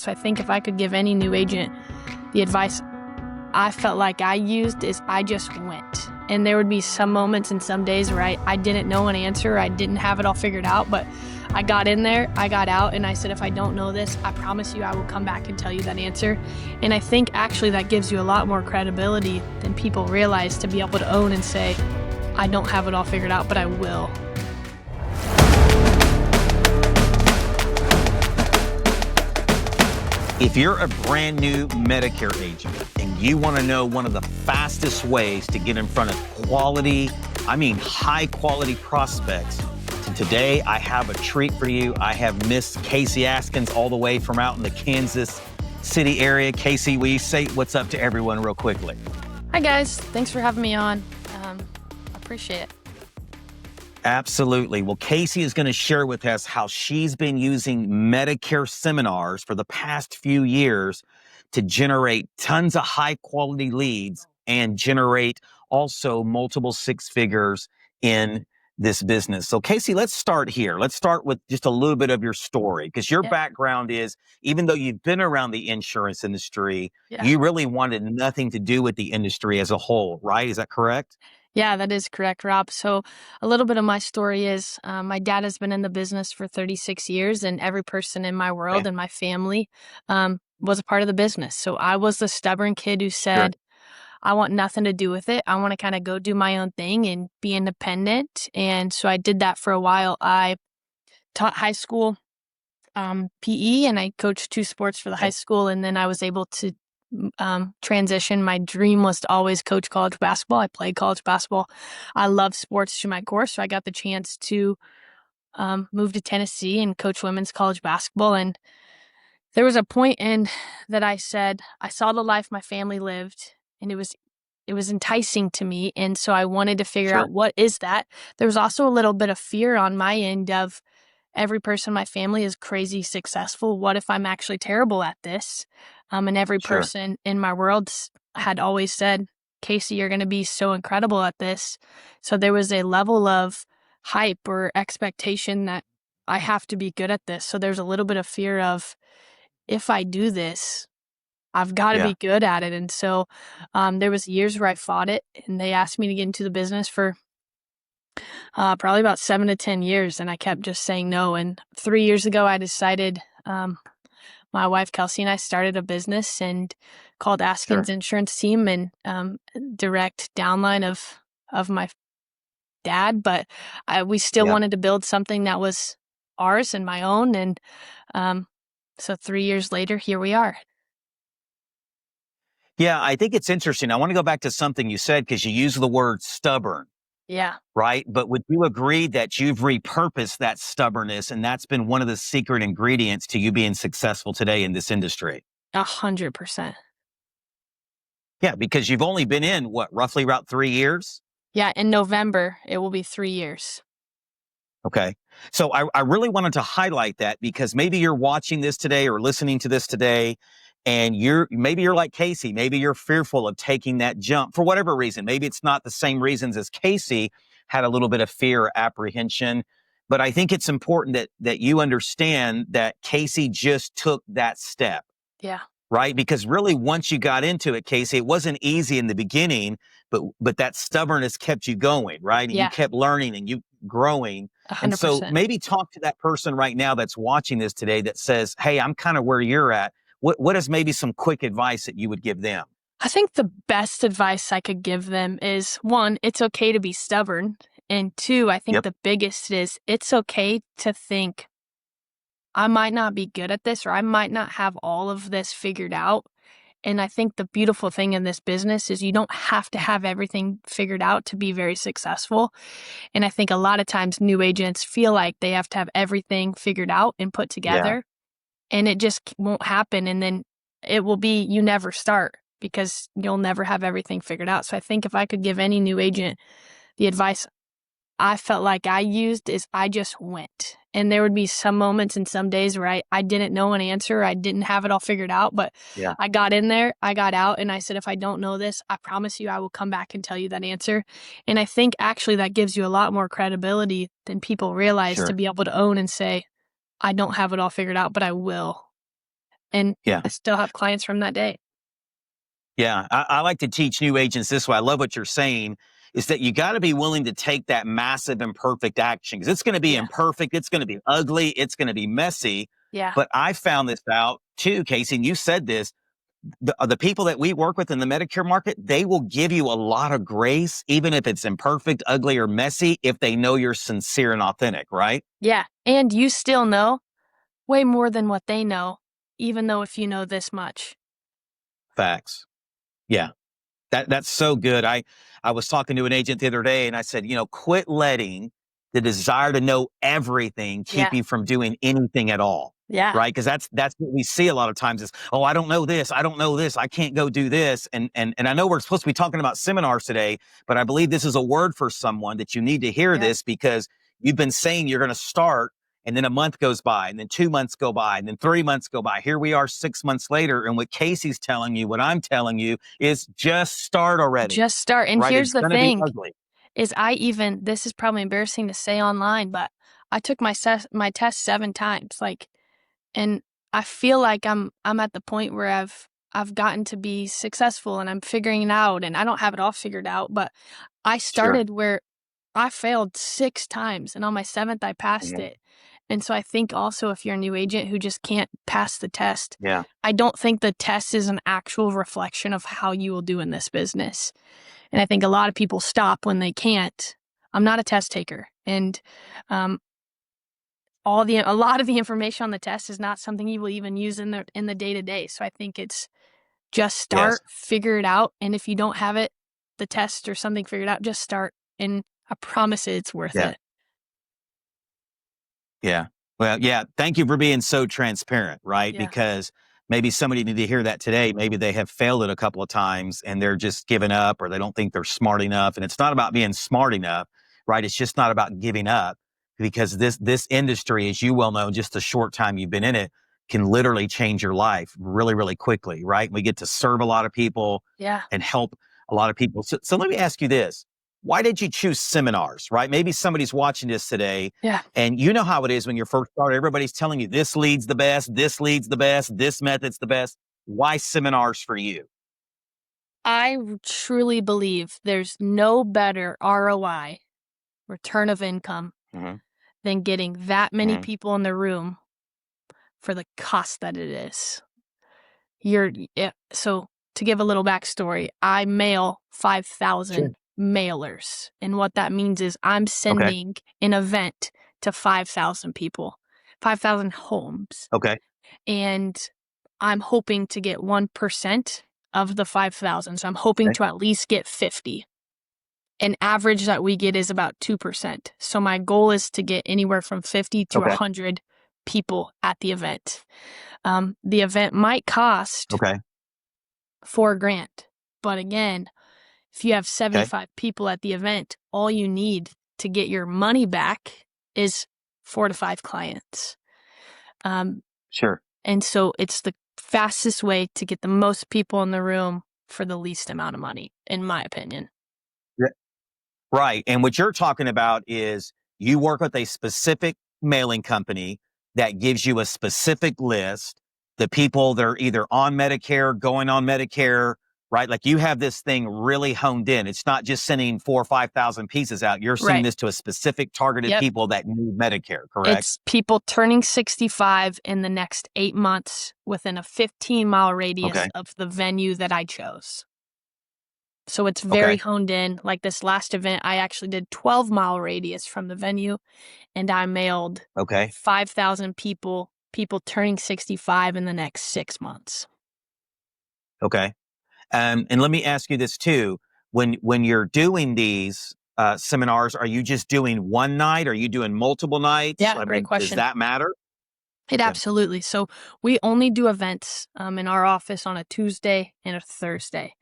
So I think if I could give any new agent the advice I felt like I used is I just went. And there would be some moments and some days where I didn't know an answer. I didn't have it all figured out, but I got in there, I got out, and I said, if I don't know this, I promise you I will come back and tell you that answer. And I think actually that gives you a lot more credibility than people realize, to be able to own and say, I don't have it all figured out, but I will. If you're a brand new Medicare agent and you want to know one of the fastest ways to get in front of high quality prospects, today I have a treat for you. I have Miss Casy Askins all the way from out in the Kansas City area. Casy, will you say what's up to everyone real quickly? Hi guys, thanks for having me on. I appreciate it. Absolutely. Well, Casy is going to share with us how she's been using Medicare seminars for the past few years to generate tons of high quality leads and generate also multiple six figures in this business. So Casy, let's start here. Let's start with just a little bit of your story, because your background is, even though you've been around the insurance industry, you really wanted nothing to do with the industry as a whole, right? Is that correct? Yeah, that is correct, Rob. So a little bit of my story is my dad has been in the business for 36 years, and every person in my world and my family was a part of the business. So I was the stubborn kid who said, I want nothing to do with it. I want to kind of go do my own thing and be independent. And so I did that for a while. I taught high school PE, and I coached 2 sports for the high school. And then I was able to transition. My dream was to always coach college basketball. I played college basketball. I love sports to my core. So I got the chance to move to Tennessee and coach women's college basketball. And there was a point in that I said, I saw the life my family lived, and it was enticing to me. And so I wanted to figure out, what is that? There was also a little bit of fear on my end of, every person in my family is crazy successful. What if I'm actually terrible at this? And every person in my world had always said, Casey, you're going to be so incredible at this. So there was a level of hype or expectation that I have to be good at this. So there's a little bit of fear of, if I do this, I've got to be good at it. And so there was years where I fought it, and they asked me to get into the business for probably about 7 to 10 years. And I kept just saying no. And 3 years ago, I decided, my wife, Casy, and I started a business and called Askins Insurance Team, and direct downline of my dad. But we still wanted to build something that was ours and my own. And so 3 years later, here we are. Yeah, I think it's interesting. I want to go back to something you said, because you used the word stubborn. Yeah. Right. But would you agree that you've repurposed that stubbornness, and that's been one of the secret ingredients to you being successful today in this industry? 100%. Yeah, because you've only been in roughly about 3 years? Yeah. In November, it will be 3 years. Okay. So I really wanted to highlight that, because maybe you're watching this today or listening to this today, and maybe you're like Casy. Maybe you're fearful of taking that jump for whatever reason. Maybe it's not the same reasons as Casy had a little bit of fear or apprehension. But I think it's important that you understand that Casy just took that step. Yeah. Right? Because really, once you got into it, Casy, it wasn't easy in the beginning, but that stubbornness kept you going, right? And you kept learning and you growing. 100%. And so maybe talk to that person right now that's watching this today that says, hey, I'm kind of where you're at. What is maybe some quick advice that you would give them? I think the best advice I could give them is, 1, it's okay to be stubborn. And 2, I think the biggest is, it's okay to think, I might not be good at this, or I might not have all of this figured out. And I think the beautiful thing in this business is you don't have to have everything figured out to be very successful. And I think a lot of times new agents feel like they have to have everything figured out and put together. And it just won't happen. And then it will be, you never start, because you'll never have everything figured out. So I think if I could give any new agent the advice I felt like I used is, I just went. And there would be some moments and some days where I didn't know an answer. I didn't have it all figured out, but I got in there, I got out, and I said, if I don't know this, I promise you I will come back and tell you that answer. And I think actually that gives you a lot more credibility than people realize, to be able to own and say, I don't have it all figured out, but I will. And Yeah. I still have clients from that day. Yeah. I like to teach new agents this way. I love what you're saying is that you got to be willing to take that massive imperfect action because it's going to be Yeah. imperfect. It's going to be ugly. It's going to be messy. Yeah. But I found this out too, Casey, and you said this. The people that we work with in the Medicare market, they will give you a lot of grace, even if it's imperfect, ugly, or messy, if they know you're sincere and authentic, right? Yeah. And you still know way more than what they know, even though if you know this much. Facts. Yeah. That's so good. I was talking to an agent the other day and I said, quit letting the desire to know everything keep Yeah. you from doing anything at all. Yeah. Right. Because that's what we see a lot of times is, oh, I don't know this. I don't know this. I can't go do this. And I know we're supposed to be talking about seminars today, but I believe this is a word for someone that you need to hear Yeah. this because you've been saying you're going to start and then a month goes by and then 2 months go by and then 3 months go by. Here we are 6 months later. And what Casey's telling you, what I'm telling you is just start already, Just start. And right? here's It's the going to be thing ugly. is this is probably embarrassing to say online, but I took my test 7 times. And I feel like I'm at the point where I've gotten to be successful and I'm figuring it out and I don't have it all figured out, but I Sure. started where I failed 6 times and on my 7th I passed Mhm. it. And so I think also if you're a new agent who just can't pass the test, Yeah. I don't think the test is an actual reflection of how you will do in this business. And I think a lot of people stop when they can't. I'm not a test taker, and um, a lot of the information on the test is not something you will even use in the day to day. So I think it's just Yes. start, figure it out, and if you don't have it, the test or something figured out, just start, and I promise it's worth Yeah. it. Yeah. Well, yeah. Thank you for being so transparent, right? Yeah, Because maybe somebody need to hear that today. Maybe they have failed it a couple of times and they're just giving up or they don't think they're smart enough. And it's not about being smart enough, right? It's just not about giving up because this industry, as you well know, just the short time you've been in it can literally change your life really, really quickly, right? We get to serve a lot of people yeah, and help a lot of people. So let me ask you this. Why did you choose seminars, right? Maybe somebody's watching this today yeah. and you know how it is when you're first started, everybody's telling you this leads the best, this leads the best, this method's the best. Why seminars for you? I truly believe there's no better ROI, return of income, Hmm. than getting that many Hmm. people in the room for the cost that it is. So to give a little backstory, I mail Sure. 5,000 mailers. And what that means is I'm Okay. sending an event to 5,000 people, 5,000 homes. Okay. And I'm hoping to get 1% of the 5,000. So I'm hoping Okay. to at least get 50. An average that we get is about 2%. So my goal is to get anywhere from 50 to Okay. 100 people at the event. The event might cost Okay. $4,000. But again, if you have Okay. 75 people at the event, all you need to get your money back is 4 to 5 clients. Sure. And so it's the fastest way to get the most people in the room for the least amount of money, in my opinion. Right. And what you're talking about is you work with a specific mailing company that gives you a specific list, the people that are either on Medicare, going on Medicare, right? Like you have this thing really honed in. It's not just sending 4 or 5,000 pieces out. You're sending Right. this to a specific targeted Yep. people that need Medicare, correct? It's people turning 65 in the next 8 months within a 15-mile radius Okay. of the venue that I chose. So it's very Okay. honed in. Like this last event, I actually did 12-mile radius from the venue, and I mailed Okay. 5,000 people turning 65 in the next 6 months. Okay. And let me ask you this too. When you're doing these seminars, are you just doing one night? Are you doing multiple nights? Yeah, I great mean, does question. that matter? It Yeah. absolutely. So we only do events in our office on a Tuesday and a Thursday.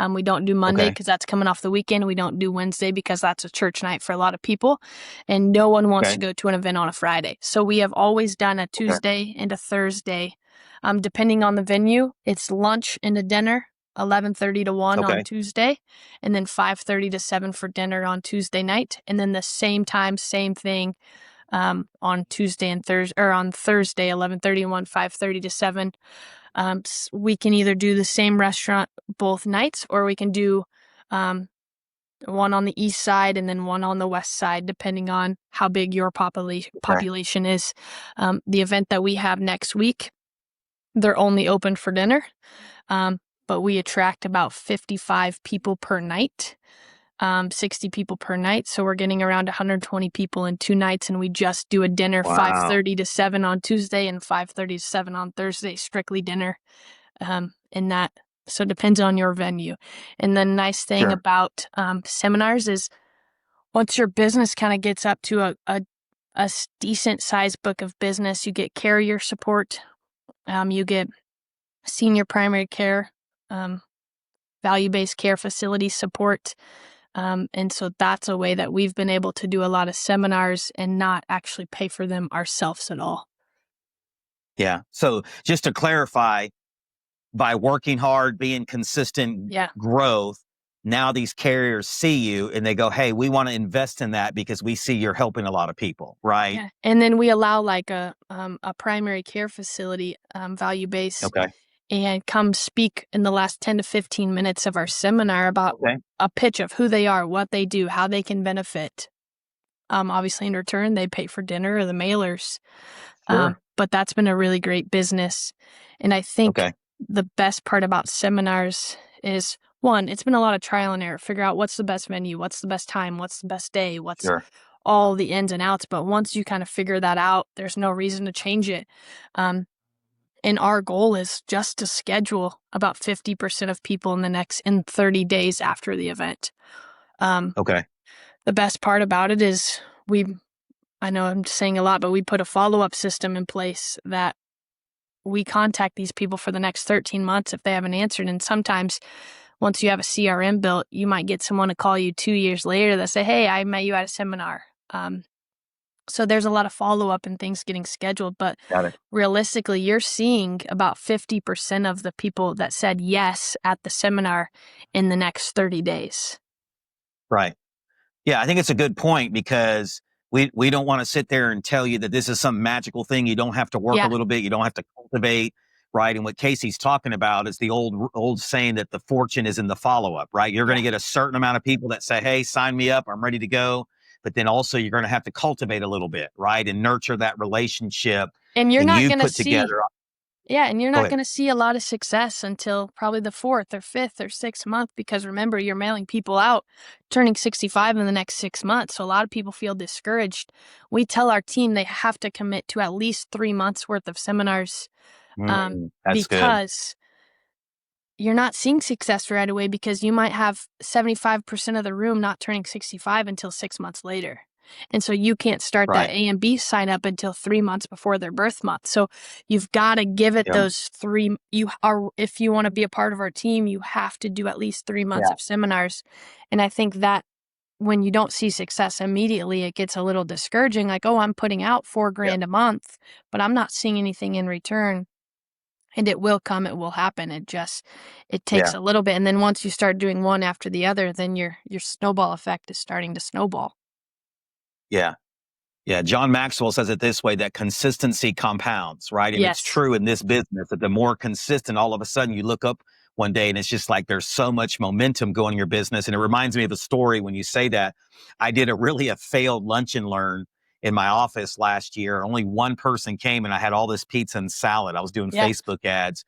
We don't do Monday Okay. because that's coming off the weekend. We don't do Wednesday because that's a church night for a lot of people. And no one wants to Okay. go to an event on a Friday. So we have always done a Okay. Tuesday and a Thursday. Depending on the venue, it's lunch and a dinner, 11:30 to 1 on Okay. Tuesday, and then 5:30 to 7 for dinner on Tuesday night. And then the same time, same thing, on Tuesday and Thursday, or on Thursday, 11:30 and 1, 5:30 to 7. We can either do the same restaurant both nights, or we can do one on the east side and then one on the west side, depending on how big your Okay. population is. The event that we have next week, they're only open for dinner, but we attract about 55 people per night, 60 people per night. So we're getting around 120 people in 2 nights, and we just do a dinner Wow. 5:30 to 7 on Tuesday and 5:30 to 7 on Thursday, strictly dinner. In that, so it depends on your venue. And the nice thing Sure. about seminars is once your business kind of gets up to a decent size book of business, you get carrier support, you get senior primary care, value-based care facility support. And so that's a way that we've been able to do a lot of seminars and not actually pay for them ourselves at all. Yeah. So just to clarify, by working hard, being consistent Yeah. growth, now these carriers see you and they go, hey, we want to invest in that because we see you're helping a lot of people, right? Yeah. And then we allow like a primary care facility, value-based, Okay. and come speak in the last 10 to 15 minutes of our seminar about Okay. a pitch of who they are, what they do, how they can benefit. Obviously, in return, they pay for dinner or the mailers. Sure. But that's been a really great business. And I think Okay. the best part about seminars is, one, it's been a lot of trial and error. Figure out what's the best venue, what's the best time, what's the best day, what's Sure. all the ins and outs. But once you kind of figure that out, there's no reason to change it. And our goal is just to schedule about 50% of people in 30 days after the event. Um, Okay. the best part about it is I know I'm saying a lot, but we put a follow-up system in place that we contact these people for the next 13 months if they haven't answered. And sometimes once you have a CRM built, you might get someone to call you 2 years later that say, hey, I met you at a seminar. So there's a lot of follow-up and things getting scheduled, but Got it. realistically, you're seeing about 50% of the people that said yes at the seminar in the next 30 days. Right. Yeah, I think it's a good point because we don't want to sit there and tell you that this is some magical thing. You don't have to work a Yeah, little bit. You don't have to cultivate, right? And what Casey's talking about is the old saying that the fortune is in the follow up, right? You're going yeah. to get a certain amount of people that say, "Hey, sign me up. I'm ready to go." But then also you're going to have to cultivate a little bit, right? And nurture that relationship. And you're And not you going to put see together. Yeah, and you're Go not ahead. going to see a lot of success until probably the 4th or 5th or 6th month, because remember, you're mailing people out turning 65 in the next 6 months. So a lot of people feel discouraged. We tell our team they have to commit to at least 3 months worth of seminars, That's good. because you're not seeing success right away, because you might have 75% of the room not turning 65 until 6 months later. And so you can't start that Right. A and B sign up until 3 months before their birth month. So you've got to give it Yeah. those 3 you are if you want to be a part of our team, you have to do at least 3 months Yeah. of seminars. And I think that when you don't see success immediately, it gets a little discouraging, like, "Oh, I'm putting out 4 Yeah. grand a month, but I'm not seeing anything in return." And it will come, it will happen. It takes Yeah. a little bit. And then once you start doing one after the other, then your snowball effect is starting to snowball. Yeah. Yeah, John Maxwell says it this way, that consistency compounds, right? And it's Yes. true in this business that the more consistent, all of a sudden you look up one day and it's just like there's so much momentum going in your business. And it reminds me of a story when you say that. I did a failed lunch and learn in my office last year. Only one person came and I had all this pizza and salad. I was doing Yeah. Facebook ads,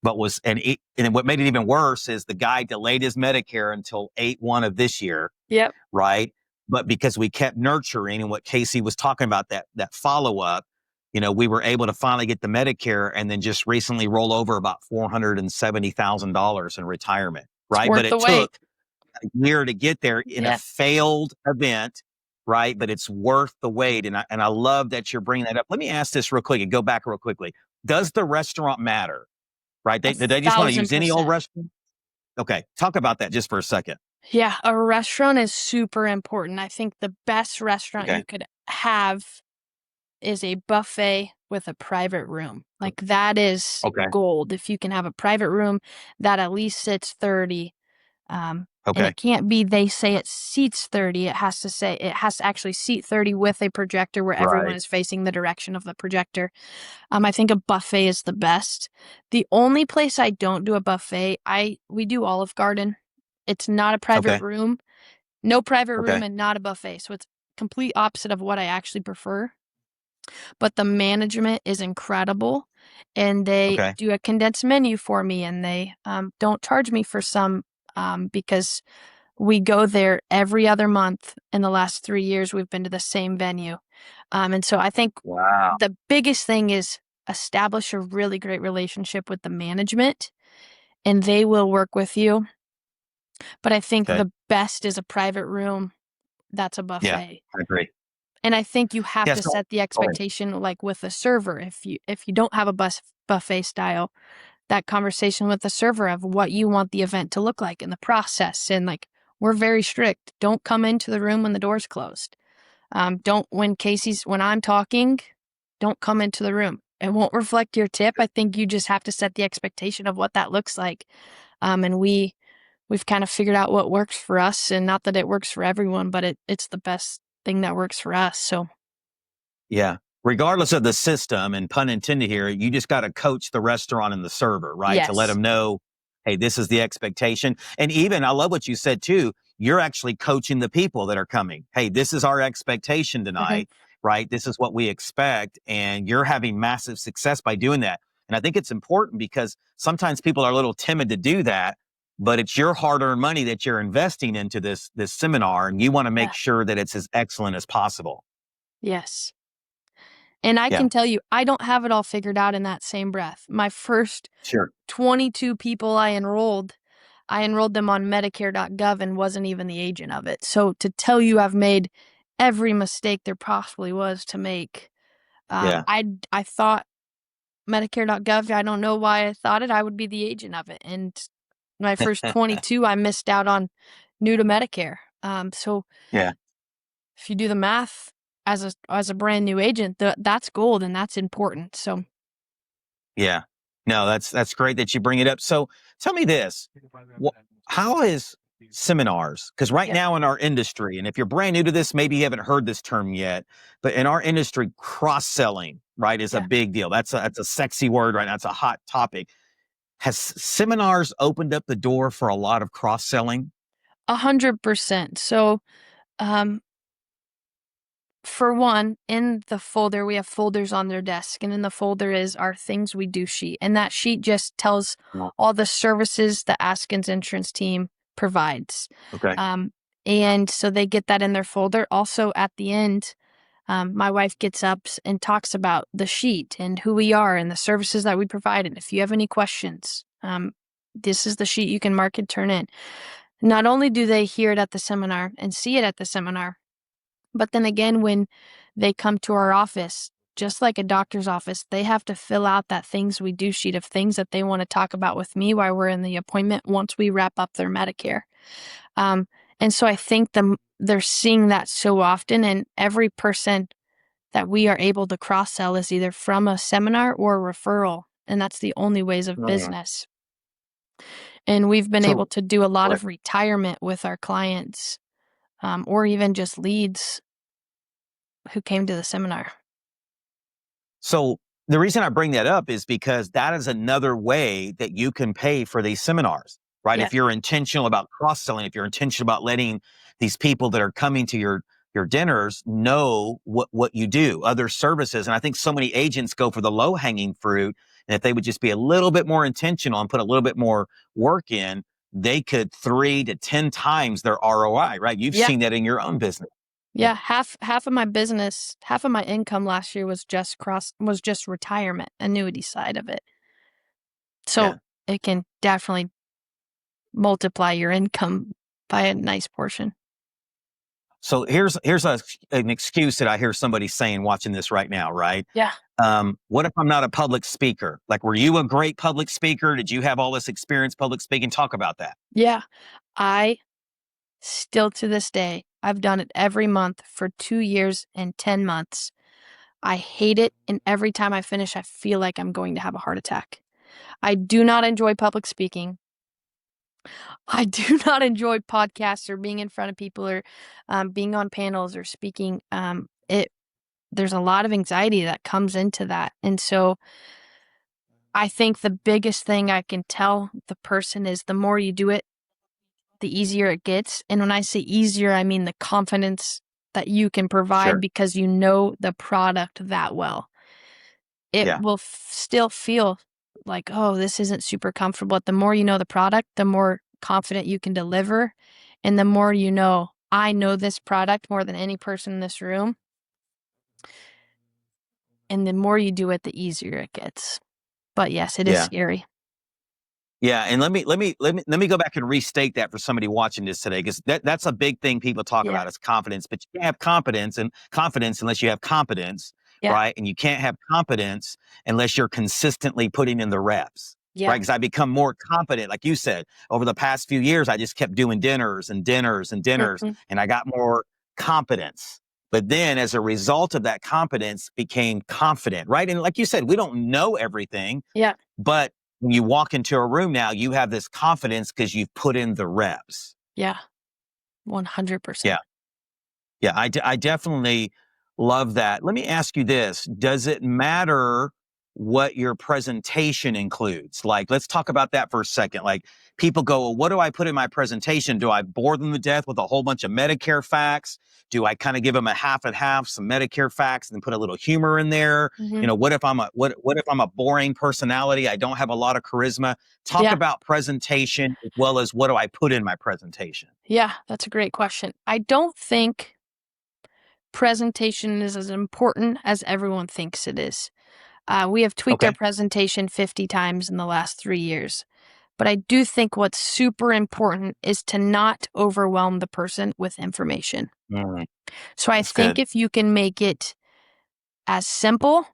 but and what made it even worse is the guy delayed his Medicare until 8/1 of this year, Yep. right? But because we kept nurturing and what Casey was talking about, that follow up, we were able to finally get the Medicare and then just recently roll over about $470,000 in retirement, It's right? But worth the it wait. took a year to get there in a Yeah. failed event, right? But it's worth the wait. And I love that you're bringing that up. Let me ask this real quick and go back real quickly. Does the restaurant matter, right? A Did they just want to use any old 1,000%. restaurant? Okay. Talk about that just for a second. Yeah. A restaurant is super important. I think the best restaurant Okay. you could have is a buffet with a private room. Like, that is Okay. gold. If you can have a private room that at least sits 30, And Okay. it can't be they say it seats 30. It has to actually seat 30 with a projector where everyone Right. is facing the direction of the projector. I think a buffet is the best. The only place I don't do a buffet, we do Olive Garden. It's not a private Okay. room, no private room, Okay. and not a buffet. So it's complete opposite of what I actually prefer. But the management is incredible, and they Okay. do a condensed menu for me, and they don't charge me for some because we go there every other month. In the last 3 years, we've been to the same venue. And so I think Wow. the biggest thing is establish a really great relationship with the management, and they will work with you. But I think Okay. the best is a private room that's a Yeah, buffet. I agree. And I think you have Yeah. to So, set the go ahead. expectation like with the server. If you don't have a buffet style, that conversation with the server of what you want the event to look like in the process. And like, we're very strict. Don't come into the room when the door's closed. Don't when I'm talking, don't come into the room. It won't reflect your tip. I think you just have to set the expectation of what that looks like. And we've kind of figured out what works for us, and not that it works for everyone, but it's the best thing that works for us. So Yeah. Regardless of the system, and pun intended here, you just got to coach the restaurant and the server, right? To let yes. them know, hey, this is the expectation. And even, I love what you said too. You're actually coaching the people that are coming. Hey, this is our expectation Hmm. tonight, right? This is what we expect. And you're having massive success by doing that. And I think it's important because sometimes people are a little timid to do that, but it's your hard-earned money that you're investing into this seminar, and you want to Yeah. make sure that it's as excellent as possible. Yes. And I Yeah, can tell you, I don't have it all figured out in that same breath. My first sure. 22 people I enrolled them on Medicare.gov and wasn't even the agent of it. So to tell you I've made every mistake there possibly was to make, Yeah. I thought Medicare.gov, I don't know why I thought it, I would be the agent of it. And my first 22, I missed out on new to Medicare. So Yeah. if you do the math as a brand new agent, that's gold and that's important. So Yeah. No, that's great that you bring it up. So tell me this. wh- How is seminars? Because right yeah, now in our industry, and if you're brand new to this, maybe you haven't heard this term yet, but in our industry, cross-selling, right, is a yeah, big deal. That's a sexy word right now. It's a hot topic. Has seminars opened up the door for a lot of cross-selling? 100%. So um, for one, in the folder, we have folders on their desk, and in the folder is our things we do sheet. And that sheet just tells No. all the services the Askins insurance team provides. Okay. Um, and so they get that in their folder. Also, at the end, my wife gets up and talks about the sheet and who we are and the services that we provide. And if you have any questions, this is the sheet you can mark and turn in. Not only do they hear it at the seminar and see it at the seminar, but then again, when they come to our office, just like a doctor's office, they have to fill out that things we do sheet of things that they want to talk about with me while we're in the appointment once we wrap up their Medicare. Um, and so I think they're seeing that so often, and every person that we are able to cross sell is either from a seminar or a referral. And that's the only ways of Mm. business. And we've been able So, to do a lot go ahead. of retirement with our clients, or even just leads who came to the seminar. So the reason I bring that up is because that is another way that you can pay for these seminars, right? Yeah. If you're intentional about cross selling, if you're intentional about letting these people that are coming to your dinners know what you do, other services. And I think so many agents go for the low hanging fruit. And if they would just be a little bit more intentional and put a little bit more work in, they could 3 to 10 times their ROI, right? You've Yeah. seen that in your own business. Yeah. Yeah. Half of my business, half of my income last year was just retirement annuity side of it. So Yeah. it can definitely multiply your income by a nice portion. So an excuse that I hear somebody saying watching this right now, right? Yeah. What if I'm not a public speaker? Like, were you a great public speaker? Did you have all this experience public speaking? Talk about that. Yeah. I still to this day, I've done it every month for 2 years and 10 months. I hate it. And every time I finish, I feel like I'm going to have a heart attack. I do not enjoy public speaking. I do not enjoy podcasts or being in front of people or being on panels or speaking. There's a lot of anxiety that comes into that. And so I think the biggest thing I can tell the person is the more you do it, the easier it gets. And when I say easier, I mean the confidence that you can provide Sure. because you know the product that well. It Yeah. will still feel like, oh, this isn't super comfortable. But the more you know the product, the more confident you can deliver. And the more you know, I know this product more than any person in this room. And the more you do it, the easier it gets. But yes, it is Yeah. scary. Yeah, and let me go back and restate that for somebody watching this today, because that's a big thing people talk Yeah. about is confidence, but you can't have confidence unless you have competence, Yeah. right? And you can't have competence unless you're consistently putting in the reps, Yeah. right? Because I become more confident, like you said, over the past few years. I just kept doing dinners and dinners and dinners, Hmm. and I got more competence. But then, as a result of that competence, became confident, right? And like you said, we don't know everything, Yeah. but when you walk into a room now, you have this confidence because you've put in the reps. Yeah. Yeah. 100%. Yeah. I definitely love that. Let me ask you this. Does it matter what your presentation includes? Like, let's talk about that for a second. Like, people go, well, what do I put in my presentation? Do I bore them to death with a whole bunch of Medicare facts? Do I kind of give them a half and half, some Medicare facts, and then put a little humor in there? Hmm. What if I'm a boring personality? I don't have a lot of charisma. Talk Yeah. about presentation as well as what do I put in my presentation? Yeah. That's a great question. I don't think presentation is as important as everyone thinks it is. We have tweaked our Okay. presentation 50 times in the last 3 years. But I do think what's super important is to not overwhelm the person with information. Mm, So I that's think good. if you can make it as simple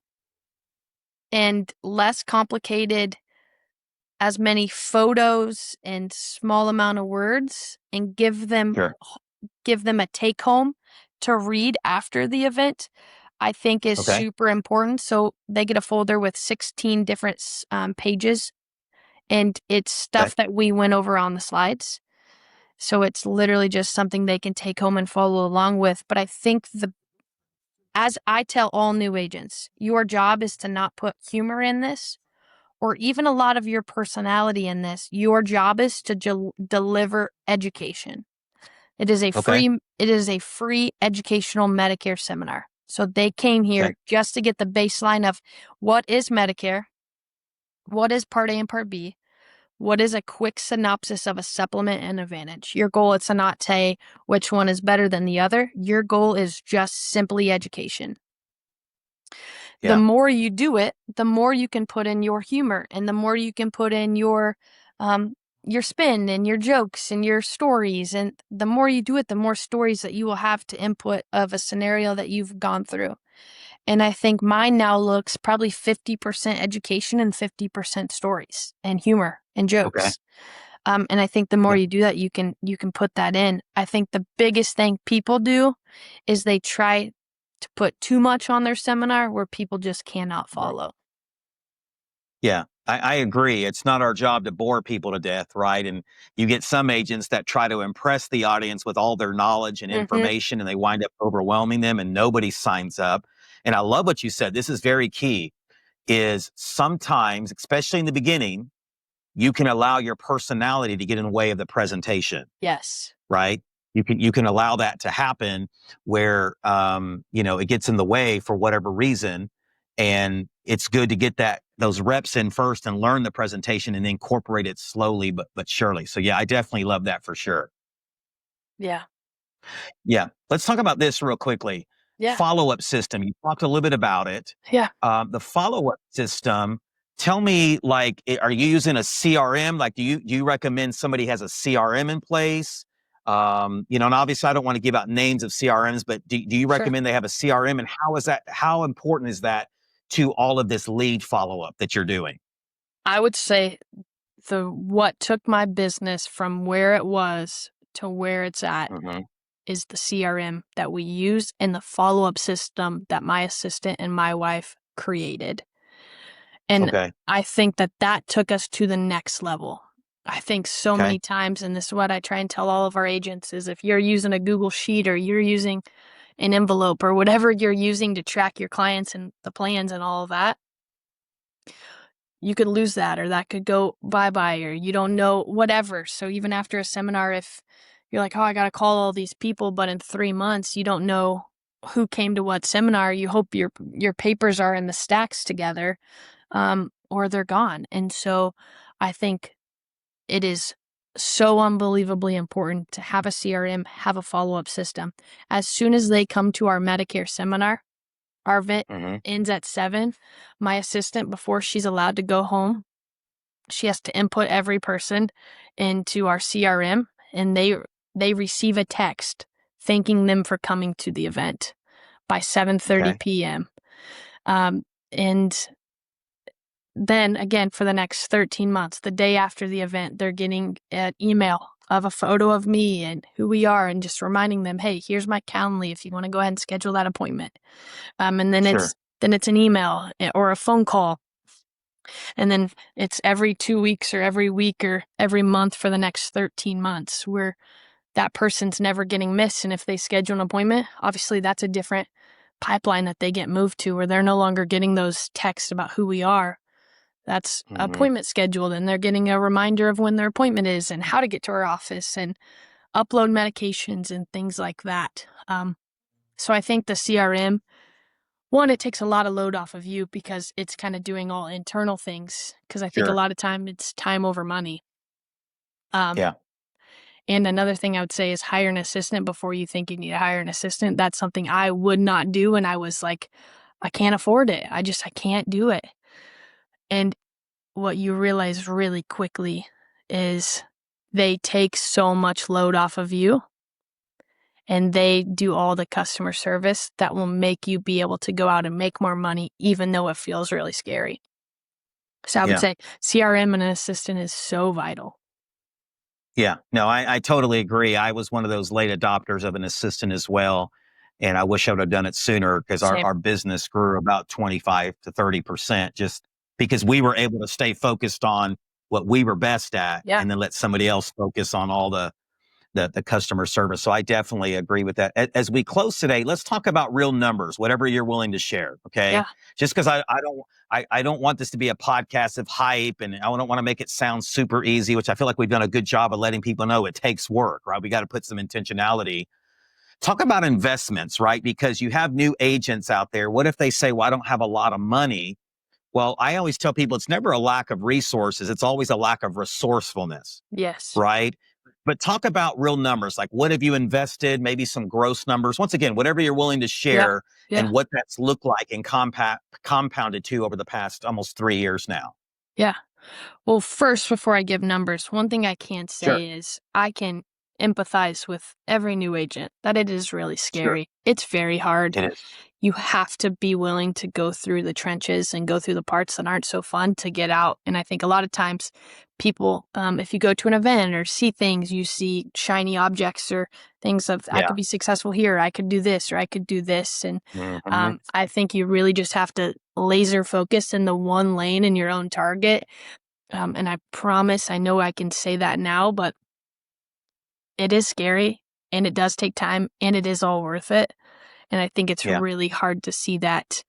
and less complicated, as many photos and small amount of words, and Sure. give them a take home to read after the event, I think is Okay. super important. So they get a folder with 16 different pages, and it's Okay. stuff that we went over on the slides. So it's literally just something they can take home and follow along with. But I think as I tell all new agents, your job is to not put humor in this or even a lot of your personality in this. Your job is to deliver education. It is a Okay. free educational Medicare seminar. So they came Okay. here just to get the baseline of what is Medicare, what is Part A and Part B, what is a quick synopsis of a supplement and advantage. Your goal is to not say which one is better than the other. Your goal is just simply education. The Yeah. more you do it, the more you can put in your humor and the more you can put in your spin and your jokes and your stories. And the more you do it, the more stories that you will have to input of a scenario that you've gone through. And I think mine now looks probably 50% education and 50% stories and humor and Okay. jokes. And I think the more Yeah. you do that, you can put that in. I think the biggest thing people do is they try to put too much on their seminar where people just cannot Right. follow. Yeah. I agree. It's not our job to bore people to death, right? And you get some agents that try to impress the audience with all their knowledge and Hmm. information, and they wind up overwhelming them, and nobody signs up. And I love what you said. This is very key. Is sometimes, especially in the beginning, you can allow your personality to get in the way of the presentation, Yes. right? You can allow that to happen where it gets in the way for whatever reason, and it's good to get those reps in first and learn the presentation and then incorporate it slowly but surely. So yeah, I definitely love that for sure. Yeah. Yeah. Let's talk about this real quickly. Yeah. Follow-up system. You talked a little bit about it. Yeah. The follow-up system, tell me, like, are you using a CRM? Like, do you recommend somebody has a CRM in place? And obviously I don't want to give out names of CRMs, but do you Sure. recommend they have a CRM? And how important is that to all of this lead follow-up that you're doing? I would say what took my business from where it was to where it's at Hmm. is the CRM that we use and the follow-up system that my assistant and my wife created. And Okay. I think that took us to the next level. I think so Okay. many times, and this is what I try and tell all of our agents, is if you're using a Google Sheet or you're using an envelope or whatever you're using to track your clients and the plans and all of that, you could lose that, or that could go bye-bye, or you don't know, whatever. So even after a seminar, if you're like, oh, I got to call all these people, but in 3 months, you don't know who came to what seminar, you hope your papers are in the stacks together, or they're gone. And so I think it is so unbelievably important to have a CRM, have a follow-up system. As soon as they come to our Medicare seminar, our event Hmm. ends at 7. My assistant, before she's allowed to go home, she has to input every person into our CRM, and they receive a text thanking them for coming to the event by 7:30 Okay. p.m. And then again, for the next 13 months, the day after the event, they're getting an email of a photo of me and who we are, and just reminding them, hey, here's my Calendly if you want to go ahead and schedule that appointment. And then Sure. it's an email or a phone call, and then it's every 2 weeks or every week or every month for the next 13 months, where that person's never getting missed. And if they schedule an appointment, obviously that's a different pipeline that they get moved to, where they're no longer getting those texts about who we are. That's Hmm. appointment scheduled, and they're getting a reminder of when their appointment is and how to get to our office and upload medications and things like that. So I think the CRM, one, it takes a lot of load off of you because it's kind of doing all internal things, because I think a Sure. lot of time it's time over money. Um, Yeah. and another thing I would say is hire an assistant before you think you need to hire an assistant. That's something I would not do, and I was like, I can't afford it. I can't do it. And what you realize really quickly is they take so much load off of you, and they do all the customer service that will make you be able to go out and make more money, even though it feels really scary. So I would Yeah. say CRM and an assistant is so vital. Yeah. No, I totally agree. I was one of those late adopters of an assistant as well. And I wish I would have done it sooner because Same. our business grew about 25 to 30% just because we were able to stay focused on what we were best at Yeah. and then let somebody else focus on all the customer service. So I definitely agree with that. As we close today, let's talk about real numbers, whatever you're willing to share. Okay. Yeah. Just because I don't want this to be a podcast of hype, and I don't want to make it sound super easy, which I feel like we've done a good job of letting people know it takes work, right? We got to put some intentionality. Talk about investments, right? Because you have new agents out there. What if they say, well, I don't have a lot of money? Well, I always tell people it's never a lack of resources. It's always a lack of resourcefulness, Yes. right? But talk about real numbers, like what have you invested, maybe some gross numbers. Once again, whatever you're willing to Yeah. share Yeah. and what that's looked like and compounded to over the past almost 3 years now. Yeah. Well, first, before I give numbers, one thing I can Sure. say is I can empathize with every new agent that it is really Sure. scary. It's very hard. It is. You have to be willing to go through the trenches and go through the parts that aren't so fun to get out. And I think a lot of times people, if you go to an event or see things, you see shiny objects or things of, I Yeah. could be successful here, I could do this, or I could do this. And Hmm. I think you really just have to laser focus in the one lane in your own target. And I promise, I know I can say that now, but it is scary, and it does take time, and it is all worth it. And I think it's Yeah. really hard to see that.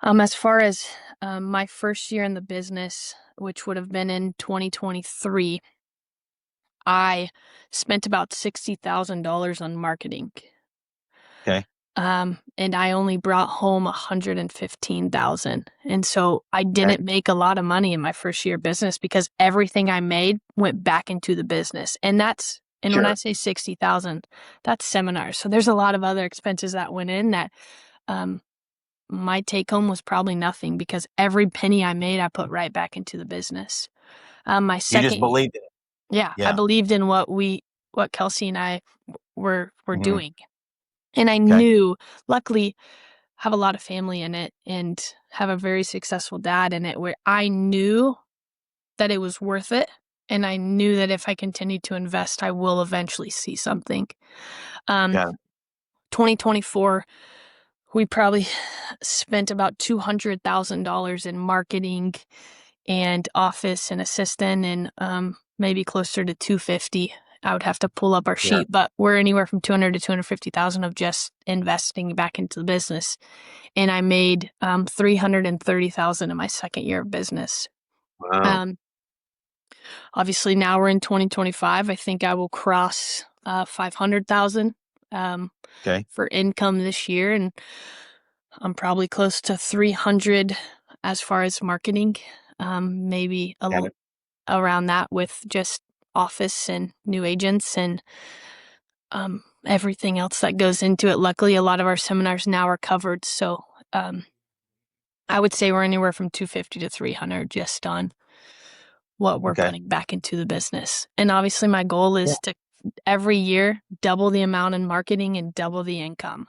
As far as my first year in the business, which would have been in 2023, I spent about $60,000 on marketing. Okay. And I only brought home 115,000. And so I Okay. didn't make a lot of money in my first year of business because everything I made went back into the business. And when I Sure. say 60,000, that's seminars. So there's a lot of other expenses that went in that um, my take home was probably nothing, because every penny I made, I put right back into the business. My You just second, believed it. yeah, I Yeah. believed in what Kelsey and I were Hmm. doing. And I Okay. knew, luckily, have a lot of family in it and have a very successful dad in it, where I knew that it was worth it. And I knew that if I continued to invest, I will eventually see something. Um, Got it. 2024, we probably spent about $200,000 in marketing and office and assistant, and maybe closer to 250. I would have to pull up our Yeah. sheet, but we're anywhere from 200 to 250,000 of just investing back into the business. And I made 330,000 in my second year of business. Wow. Um, Obviously, now we're in 2025. I think I will cross 500,000 Okay. for income this year, and I'm probably close to 300 as far as marketing, maybe Got it. around that with just office and new agents and everything else that goes into it. Luckily, a lot of our seminars now are covered, so I would say we're anywhere from 250 to 300 just on what we're Okay. putting back into the business. And obviously, my goal Yeah. is to every year double the amount in marketing and double the income.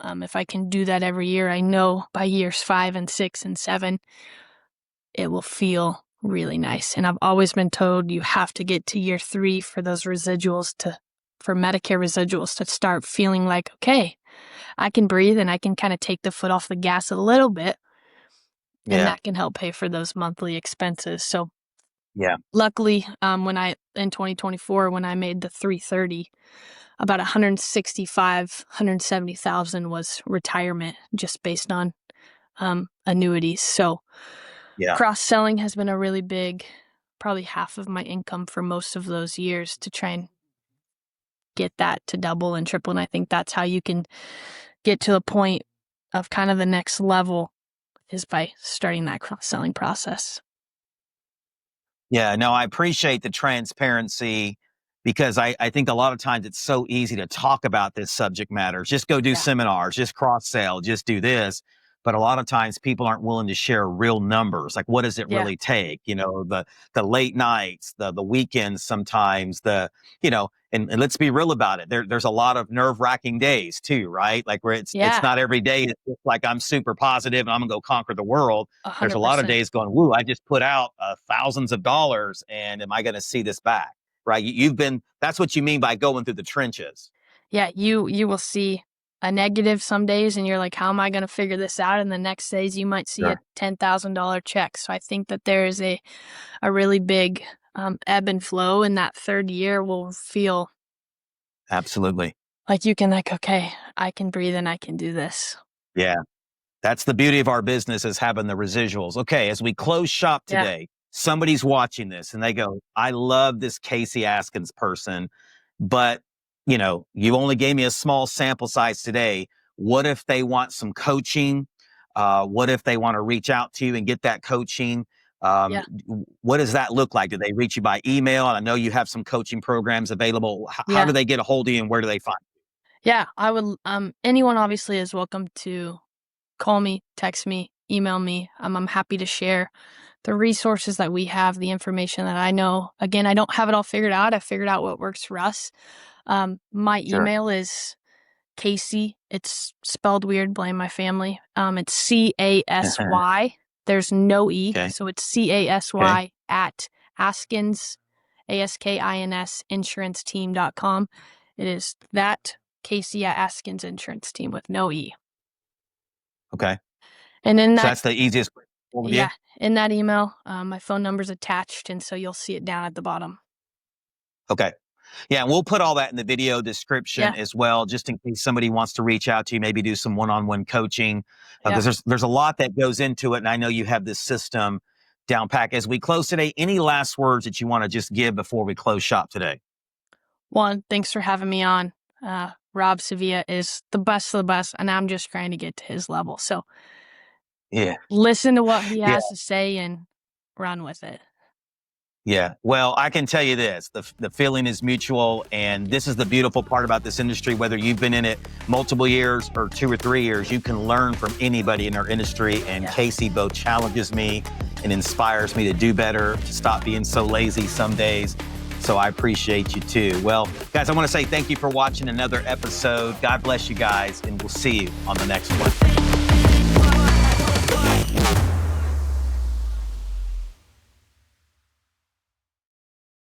If I can do that every year, I know by years 5 and 6 and 7, it will feel really nice. And I've always been told you have to get to year 3 for those residuals for Medicare residuals to start feeling like, okay, I can breathe and I can kind of take the foot off the gas a little bit, and Yeah. that can help pay for those monthly expenses. So Yeah. luckily, in 2024, when I made the 330, about 170,000 was retirement just based on annuities. So Yeah. cross-selling has been a really big, probably half of my income for most of those years to try and get that to double and triple. And I think that's how you can get to the point of kind of the next level is by starting that cross-selling process. Yeah, no, I appreciate the transparency because I think a lot of times it's so easy to talk about this subject matter. Just go do Yeah. seminars, just cross sell, just do this. But a lot of times people aren't willing to share real numbers. Like, what does it Yeah. really take? The late nights, the weekends, sometimes and let's be real about it. There's a lot of nerve wracking days too, right? Like where it's Yeah. not every day. It's just like I'm super positive and I'm gonna go conquer the world. There's a lot of 100%. days going, woo, I just put out thousands of dollars and am I going to see this back? Right. That's what you mean by going through the trenches. Yeah. You will see a negative some days and you're like, how am I going to figure this out? And the next days you might see a Sure. $10,000 check. So I think that there is a really big ebb and flow, and that third year will feel Absolutely. like you can okay, I can breathe and I can do this. Yeah. That's the beauty of our business is having the residuals. Okay. As we close shop Yeah. today, somebody's watching this and they go, I love this Casey Askins person, but you only gave me a small sample size today. What if they want some coaching? What if they want to reach out to you and get that coaching? Yeah. What does that look like? Do they reach you by email? I know you have some coaching programs available. How Yeah. do they get a hold of you and where do they find Yeah. I would, anyone obviously is welcome to call me, text me, email me. I'm happy to share the resources that we have, the information that I know. Again, I don't have it all figured out. I figured out what works for us. My you? Sure. email is Casey. It's spelled weird. Blame my family. It's CASY. There's no E. Okay. So it's CASY at Askins, ASKINS, insuranceteam.com. It is that Casey at Askins Insurance Team with no E. Okay. And in So that, that's the easiest way for you? yeah, in that email, my phone number's attached. And so you'll see it down at the bottom. Okay. Yeah, and we'll put all that in the video description Yeah. as well, just in case somebody wants to reach out to you, maybe do some one-on-one coaching, Yeah. because there's a lot that goes into it, and I know you have this system down pat. As we close today, any last words that you want to just give before we close shop today? One, thanks for having me on. Rob Sevilla is the best of the best, and I'm just trying to get to his level. So Yeah. listen to what he Yeah. has to say and run with it. Yeah. Well, I can tell you this, the feeling is mutual. And this is the beautiful part about this industry, whether you've been in it multiple years or 2 or 3 years, you can learn from anybody in our industry. And Yeah. Casey both challenges me and inspires me to do better, to stop being so lazy some days. So I appreciate you too. Well, guys, I want to say thank you for watching another episode. God bless you guys, and we'll see you on the next one.